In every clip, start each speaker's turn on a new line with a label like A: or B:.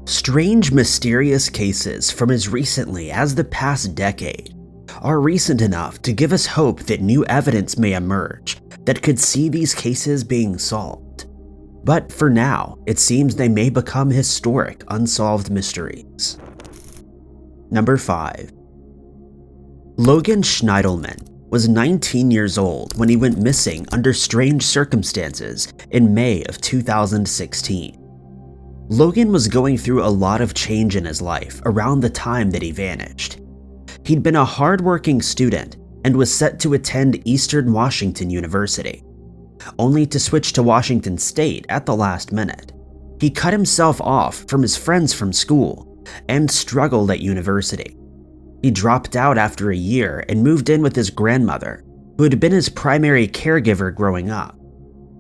A: Strange, mysterious cases from as recently as the past decade are recent enough to give us hope that new evidence may emerge that could see these cases being solved. But for now, it seems they may become historic unsolved mysteries. Number 5. Logan Schneidelman was 19 years old when he went missing under strange circumstances in May of 2016. Logan was going through a lot of change in his life around the time that he vanished. He'd been a hardworking student and was set to attend Eastern Washington University, only to switch to Washington State at the last minute. He cut himself off from his friends from school and struggled at university. He dropped out after a year and moved in with his grandmother, who had been his primary caregiver growing up.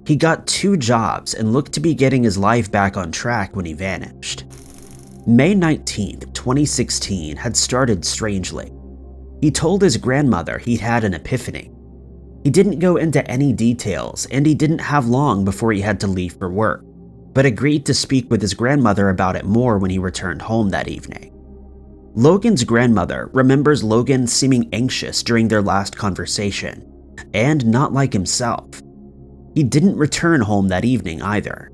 A: He got 2 jobs and looked to be getting his life back on track when he vanished. May 19, 2016 had started strangely. He told his grandmother he'd had an epiphany. He didn't go into any details, and he didn't have long before he had to leave for work, but agreed to speak with his grandmother about it more when he returned home that evening. Logan's grandmother remembers Logan seeming anxious during their last conversation, and not like himself. He didn't return home that evening either.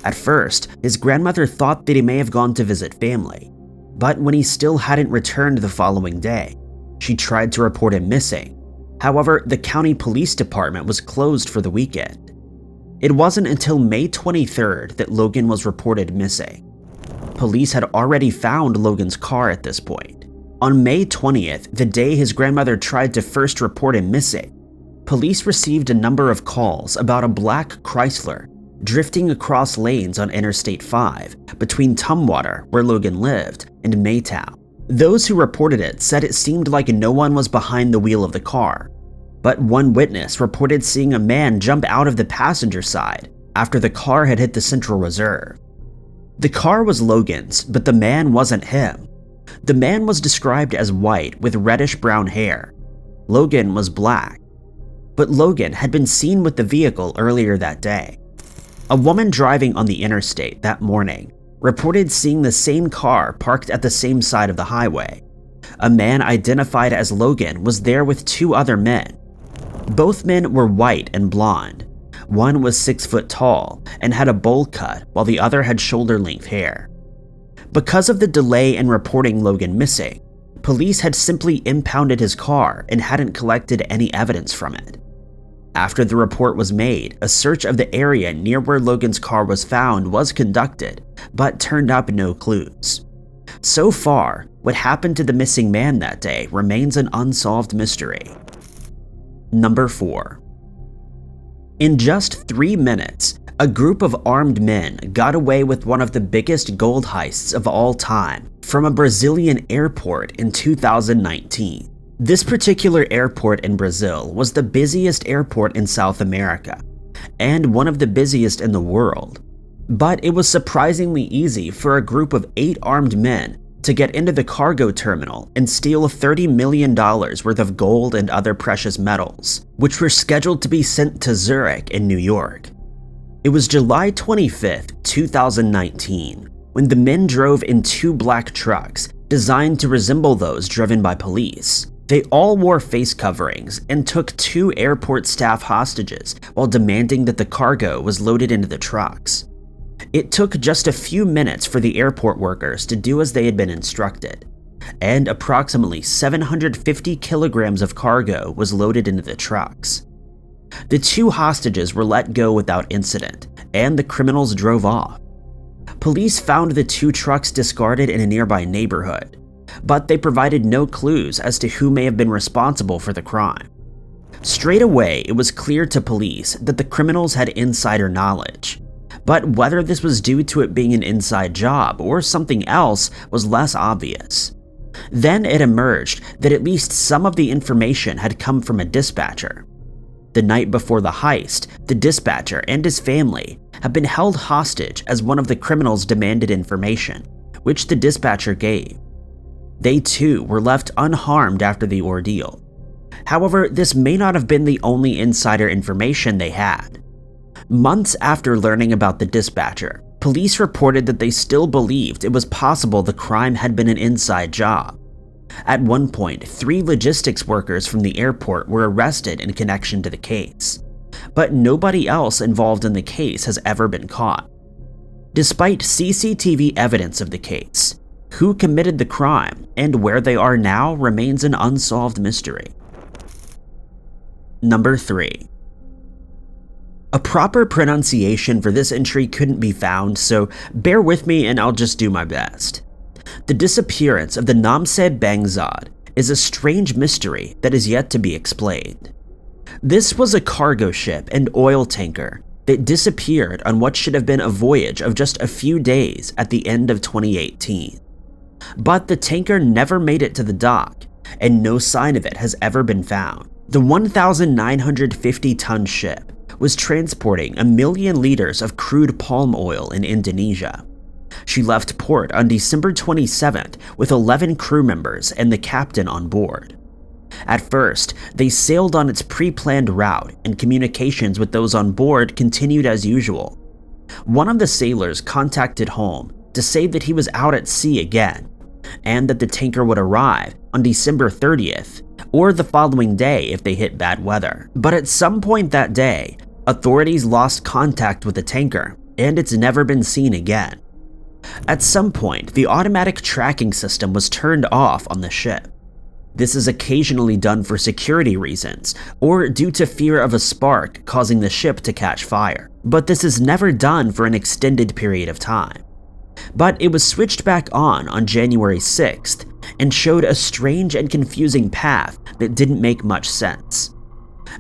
A: At first, his grandmother thought that he may have gone to visit family, but when he still hadn't returned the following day, she tried to report him missing. However, the county police department was closed for the weekend. It wasn't until May 23rd that Logan was reported missing. Police had already found Logan's car at this point. On May 20th, the day his grandmother tried to first report him missing, police received a number of calls about a black Chrysler drifting across lanes on Interstate 5 between Tumwater, where Logan lived, and Maytown. Those who reported it said it seemed like no one was behind the wheel of the car, but one witness reported seeing a man jump out of the passenger side after the car had hit the Central Reserve. The car was Logan's, but the man wasn't him. The man was described as white with reddish-brown hair. Logan was black. But Logan had been seen with the vehicle earlier that day. A woman driving on the interstate that morning reported seeing the same car parked at the same side of the highway. A man identified as Logan was there with 2 other men. Both men were white and blonde. One was 6 foot tall and had a bowl cut, while the other had shoulder-length hair. Because of the delay in reporting Logan missing, police had simply impounded his car and hadn't collected any evidence from it. After the report was made, a search of the area near where Logan's car was found was conducted, but turned up no clues. So far, what happened to the missing man that day remains an unsolved mystery. Number 4. In just 3 minutes, a group of armed men got away with one of the biggest gold heists of all time from a Brazilian airport in 2019. This particular airport in Brazil was the busiest airport in South America, and one of the busiest in the world. But it was surprisingly easy for a group of 8 armed men to get into the cargo terminal and steal $30 million worth of gold and other precious metals, which were scheduled to be sent to Zurich in New York. It was July 25th, 2019, when the men drove in 2 black trucks designed to resemble those driven by police. They all wore face coverings and took 2 airport staff hostages while demanding that the cargo was loaded into the trucks. It took just a few minutes for the airport workers to do as they had been instructed, and approximately 750 kilograms of cargo was loaded into the trucks. The 2 hostages were let go without incident, and the criminals drove off. Police found the 2 trucks discarded in a nearby neighborhood, but they provided no clues as to who may have been responsible for the crime. Straight away, it was clear to police that the criminals had insider knowledge, but whether this was due to it being an inside job or something else was less obvious. Then it emerged that at least some of the information had come from a dispatcher. The night before the heist, the dispatcher and his family had been held hostage as one of the criminals demanded information, which the dispatcher gave. They too were left unharmed after the ordeal. However, this may not have been the only insider information they had. Months after learning about the dispatcher, police reported that they still believed it was possible the crime had been an inside job. At one point, 3 logistics workers from the airport were arrested in connection to the case, but nobody else involved in the case has ever been caught. Despite CCTV evidence of the case, who committed the crime and where they are now remains an unsolved mystery. Number 3. A proper pronunciation for this entry couldn't be found, so bear with me and I'll just do my best. The disappearance of the Namsed Bangzad is a strange mystery that is yet to be explained. This was a cargo ship and oil tanker that disappeared on what should have been a voyage of just a few days at the end of 2018. But the tanker never made it to the dock, and no sign of it has ever been found. The 1,950-ton ship was transporting 1 million liters of crude palm oil in Indonesia. She left port on December 27th with 11 crew members and the captain on board. At first, they sailed on its pre-planned route and communications with those on board continued as usual. One of the sailors contacted home to say that he was out at sea again, and that the tanker would arrive on December 30th or the following day if they hit bad weather. But at some point that day, authorities lost contact with the tanker, and it's never been seen again. At some point, the automatic tracking system was turned off on the ship. This is occasionally done for security reasons, or due to fear of a spark causing the ship to catch fire, but this is never done for an extended period of time. But it was switched back on January 6th, and showed a strange and confusing path that didn't make much sense.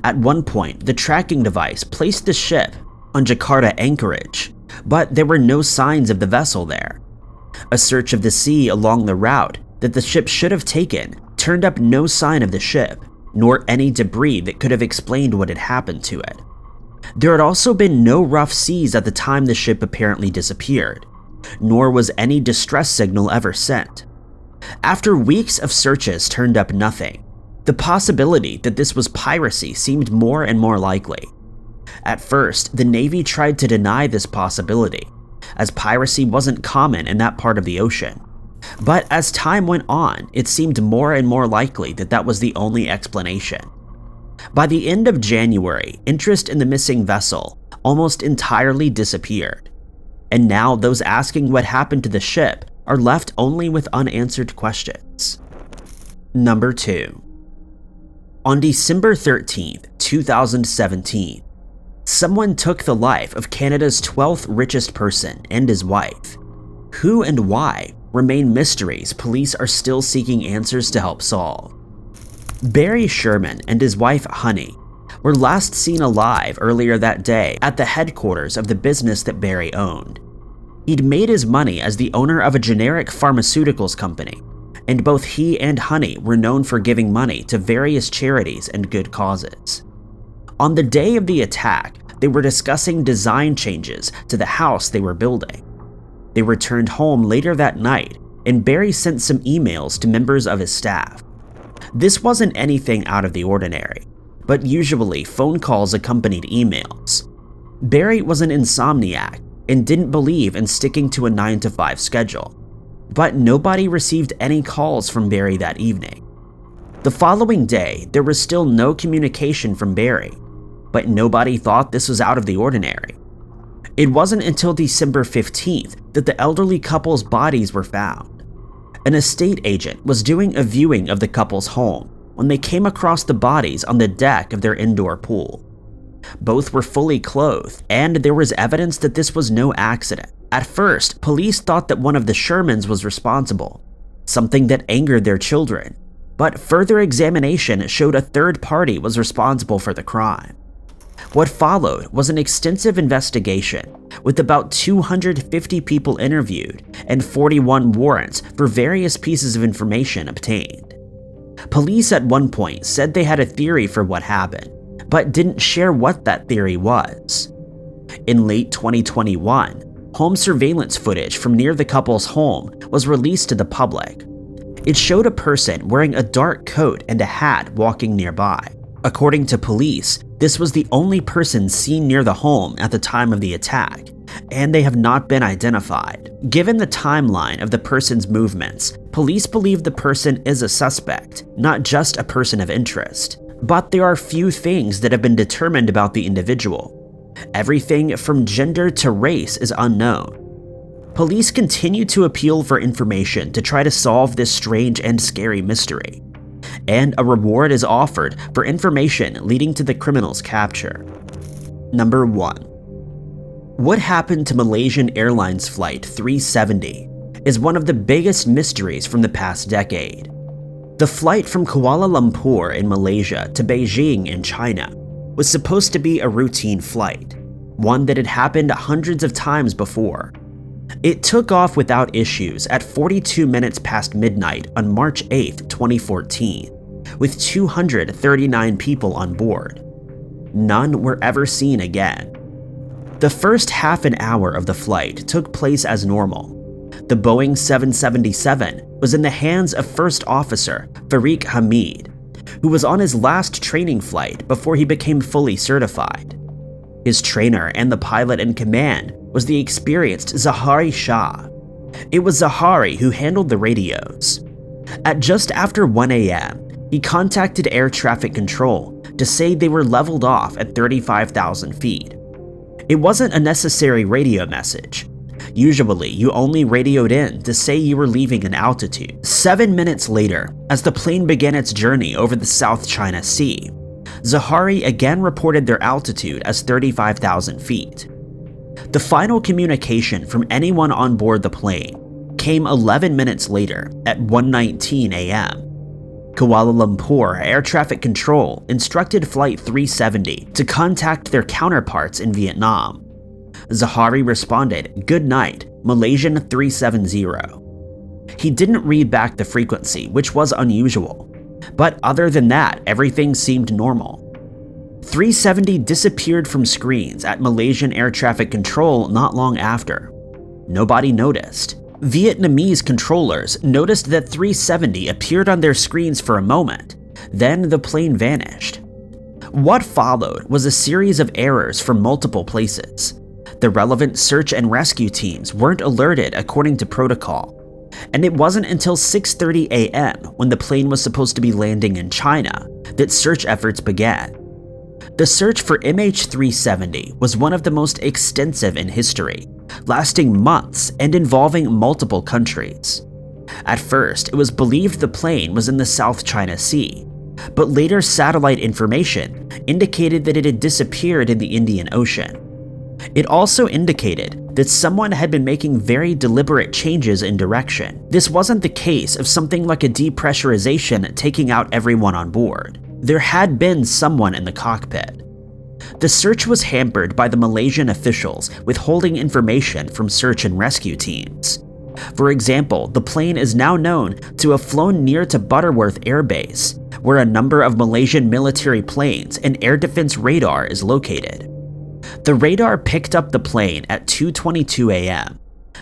A: At one point, the tracking device placed the ship on Jakarta anchorage, but there were no signs of the vessel there. A search of the sea along the route that the ship should have taken turned up no sign of the ship, nor any debris that could have explained what had happened to it. There had also been no rough seas at the time the ship apparently disappeared, nor was any distress signal ever sent. After weeks of searches turned up nothing, the possibility that this was piracy seemed more and more likely. At first, the Navy tried to deny this possibility, as piracy wasn't common in that part of the ocean. But as time went on, it seemed more and more likely that that was the only explanation. By the end of January, interest in the missing vessel almost entirely disappeared, and now those asking what happened to the ship are left only with unanswered questions. Number 2. On December 13th, 2017, someone took the life of Canada's 12th richest person and his wife. Who and why remain mysteries police are still seeking answers to help solve. Barry Sherman and his wife Honey were last seen alive earlier that day at the headquarters of the business that Barry owned. He'd made his money as the owner of a generic pharmaceuticals company, and both he and Honey were known for giving money to various charities and good causes. On the day of the attack, they were discussing design changes to the house they were building. They returned home later that night, and Barry sent some emails to members of his staff. This wasn't anything out of the ordinary, but usually phone calls accompanied emails. Barry was an insomniac and didn't believe in sticking to a 9-to-5 schedule, but nobody received any calls from Barry that evening. The following day, there was still no communication from Barry, but nobody thought this was out of the ordinary. It wasn't until December 15th that the elderly couple's bodies were found. An estate agent was doing a viewing of the couple's home when they came across the bodies on the deck of their indoor pool. Both were fully clothed, and there was evidence that this was no accident. At first, police thought that one of the Shermans was responsible, something that angered their children, but further examination showed a third party was responsible for the crime. What followed was an extensive investigation, with about 250 people interviewed and 41 warrants for various pieces of information obtained. Police at one point said they had a theory for what happened, but didn't share what that theory was. In late 2021, home surveillance footage from near the couple's home was released to the public. It showed a person wearing a dark coat and a hat walking nearby. According to police, This was the only person seen near the home at the time of the attack, and they have not been identified. Given the timeline of the person's movements, police believe the person is a suspect, not just a person of interest. But there are few things that have been determined about the individual. Everything from gender to race is unknown. Police continue to appeal for information to try to solve this strange and scary mystery, and a reward is offered for information leading to the criminal's capture. Number 1. What happened to Malaysian Airlines Flight 370 is one of the biggest mysteries from the past decade. The flight from Kuala Lumpur in Malaysia to Beijing in China was supposed to be a routine flight, one that had happened hundreds of times before. It took off without issues at 42 minutes past midnight on March 8, 2014, with 239 people on board. None were ever seen again. The first half an hour of the flight took place as normal. The Boeing 777 was in the hands of First Officer Farik Hamid, who was on his last training flight before he became fully certified. His trainer and the pilot in command was the experienced Zahari Shah. It was Zahari who handled the radios. At just after 1 a.m., he contacted air traffic control to say they were leveled off at 35,000 feet. It wasn't a necessary radio message. Usually, you only radioed in to say you were leaving an altitude. 7 minutes later, as the plane began its journey over the South China Sea, Zahari again reported their altitude as 35,000 feet. The final communication from anyone on board the plane came 11 minutes later at 1:19 a.m. Kuala Lumpur Air Traffic Control instructed Flight 370 to contact their counterparts in Vietnam. Zahari responded, "Good night, Malaysian 370. He didn't read back the frequency, which was unusual. But other than that, everything seemed normal. 370 disappeared from screens at Malaysian Air Traffic Control not long after. Nobody noticed. Vietnamese controllers noticed that 370 appeared on their screens for a moment, then the plane vanished. What followed was a series of errors from multiple places. The relevant search and rescue teams weren't alerted according to protocol, and it wasn't until 6:30 a.m. when the plane was supposed to be landing in China that search efforts began. The search for MH370 was one of the most extensive in history, lasting months and involving multiple countries. At first, it was believed the plane was in the South China Sea, but later satellite information indicated that it had disappeared in the Indian Ocean. It also indicated that someone had been making very deliberate changes in direction. This wasn't the case of something like a depressurization taking out everyone on board. There had been someone in the cockpit. The search was hampered by the Malaysian officials withholding information from search and rescue teams. For example, the plane is now known to have flown near to Butterworth Air Base, where a number of Malaysian military planes and air defense radar is located. The radar picked up the plane at 2:22 a.m.,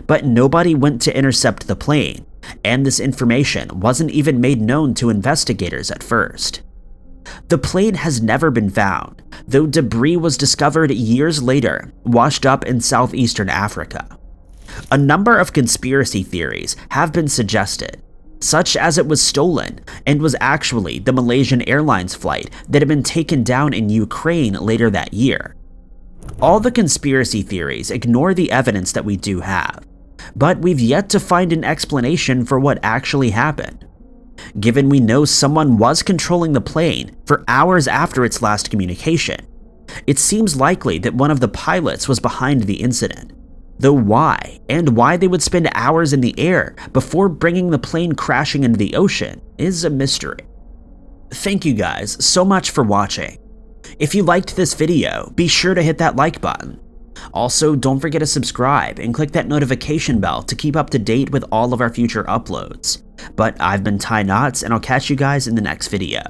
A: but nobody went to intercept the plane, and this information wasn't even made known to investigators at first. The plane has never been found, though debris was discovered years later, washed up in southeastern Africa. A number of conspiracy theories have been suggested, such as it was stolen and was actually the Malaysian Airlines flight that had been taken down in Ukraine later that year. All the conspiracy theories ignore the evidence that we do have, but we've yet to find an explanation for what actually happened. Given we know someone was controlling the plane for hours after its last communication, it seems likely that one of the pilots was behind the incident. Though why, and why they would spend hours in the air before bringing the plane crashing into the ocean, is a mystery. Thank you guys so much for watching. If you liked this video, be sure to hit that like button. Also, don't forget to subscribe and click that notification bell to keep up to date with all of our future uploads. But I've been Ty Knots, and I'll catch you guys in the next video.